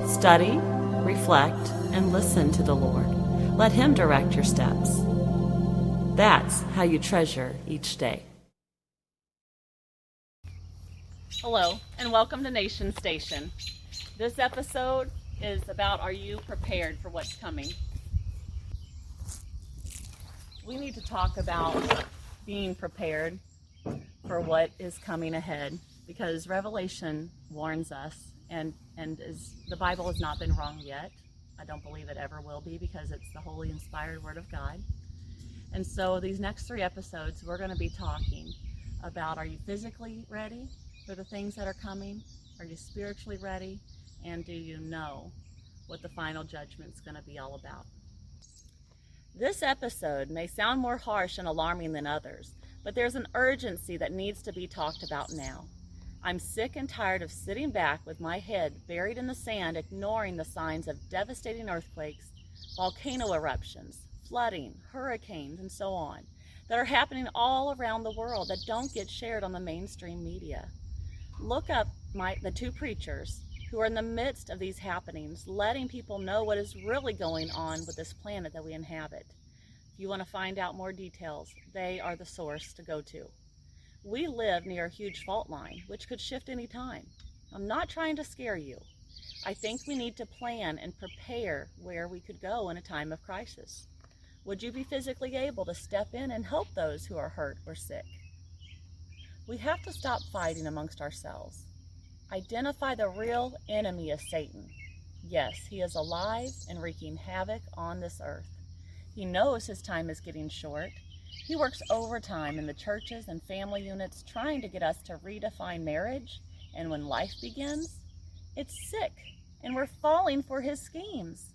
Study, reflect, and listen to the Lord. Let Him direct your steps. That's how you treasure each day. Hello, and welcome to Nation Station. This episode is about, are you prepared for what's coming? We need to talk about being prepared for what is coming ahead, because Revelation warns us, and the Bible has not been wrong yet. I don't believe it ever will be, because it's the holy inspired Word of God. And so these next 3 episodes, we're going to be talking about, are you physically ready for the things that are coming? Are you spiritually ready? And do you know what the final judgment's going to be all about? This episode may sound more harsh and alarming than others, but there's an urgency that needs to be talked about now. I'm sick and tired of sitting back with my head buried in the sand, ignoring the signs of devastating earthquakes, volcano eruptions, flooding, hurricanes, and so on, that are happening all around the world that don't get shared on the mainstream media. Look up the 2 preachers who are in the midst of these happenings, letting people know what is really going on with this planet that we inhabit. If you want to find out more details, they are the source to go to. We live near a huge fault line, which could shift any time. I'm not trying to scare you. I think we need to plan and prepare where we could go in a time of crisis. Would you be physically able to step in and help those who are hurt or sick? We have to stop fighting amongst ourselves. Identify the real enemy as Satan. Yes, he is alive and wreaking havoc on this earth. He knows his time is getting short. He works overtime in the churches and family units trying to get us to redefine marriage, and when life begins, it's sick and we're falling for his schemes.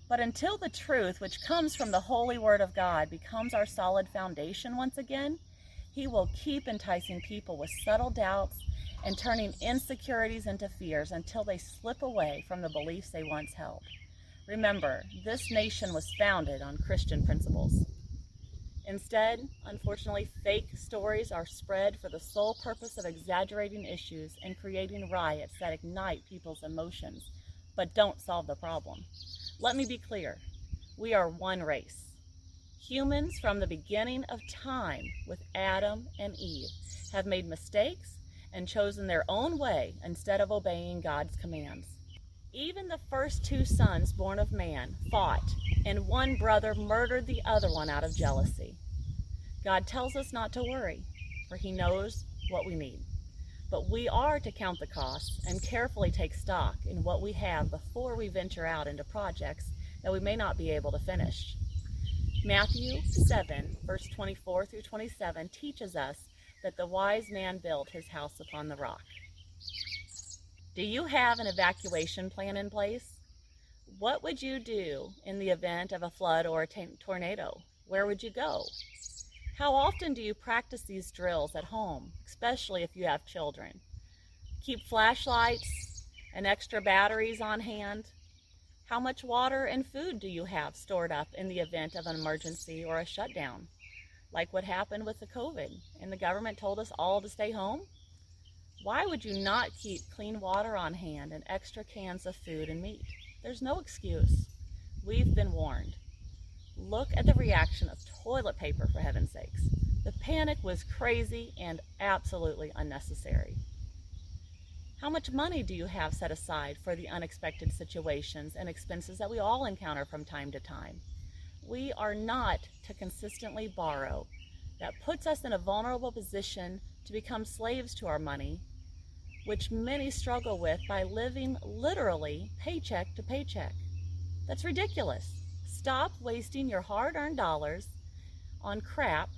But until the truth, which comes from the holy Word of God, becomes our solid foundation once again, he will keep enticing people with subtle doubts and turning insecurities into fears until they slip away from the beliefs they once held. Remember, this nation was founded on Christian principles. Instead, unfortunately, fake stories are spread for the sole purpose of exaggerating issues and creating riots that ignite people's emotions, but don't solve the problem. Let me be clear. We are one race. Humans from the beginning of time with Adam and Eve have made mistakes and chosen their own way instead of obeying God's commands. Even the first 2 sons born of man fought, and one brother murdered the other one out of jealousy. God tells us not to worry, for he knows what we need. But we are to count the costs and carefully take stock in what we have before we venture out into projects that we may not be able to finish. Matthew 7, verse 24 through 27 teaches us that the wise man built his house upon the rock. Do you have an evacuation plan in place? What would you do in the event of a flood or a tornado? Where would you go? How often do you practice these drills at home, especially if you have children? Keep flashlights and extra batteries on hand? How much water and food do you have stored up in the event of an emergency or a shutdown? Like what happened with the COVID, and the government told us all to stay home? Why would you not keep clean water on hand and extra cans of food and meat? There's no excuse. We've been warned. Look at the reaction of toilet paper, for heaven's sakes. The panic was crazy and absolutely unnecessary. How much money do you have set aside for the unexpected situations and expenses that we all encounter from time to time? We are not to consistently borrow. That puts us in a vulnerable position to become slaves to our money, which many struggle with by living literally paycheck to paycheck. That's ridiculous. Stop wasting your hard-earned dollars on crap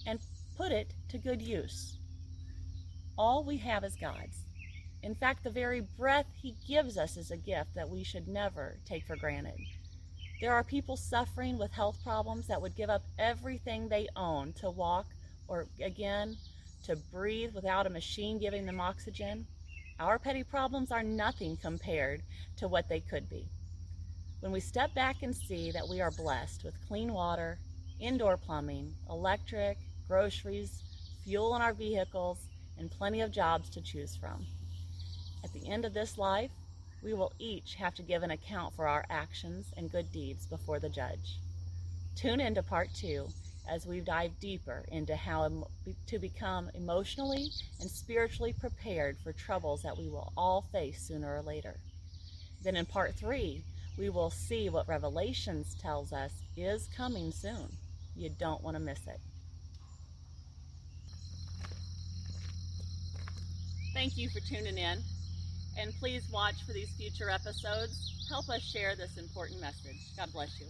and put it to good use. All we have is God's. In fact, the very breath he gives us is a gift that we should never take for granted. There are people suffering with health problems that would give up everything they own to walk, or again, to breathe without a machine giving them oxygen. Our petty problems are nothing compared to what they could be. When we step back and see that we are blessed with clean water, indoor plumbing, electric, groceries, fuel in our vehicles, and plenty of jobs to choose from. At the end of this life, We will each have to give an account for our actions and good deeds before the judge. Tune into part 2 as we dive deeper into how to become emotionally and spiritually prepared for troubles that we will all face sooner or later. Then in part 3, we will see what Revelations tells us is coming soon. You don't want to miss it. Thank you for tuning in, and please watch for these future episodes. Help us share this important message. God bless you.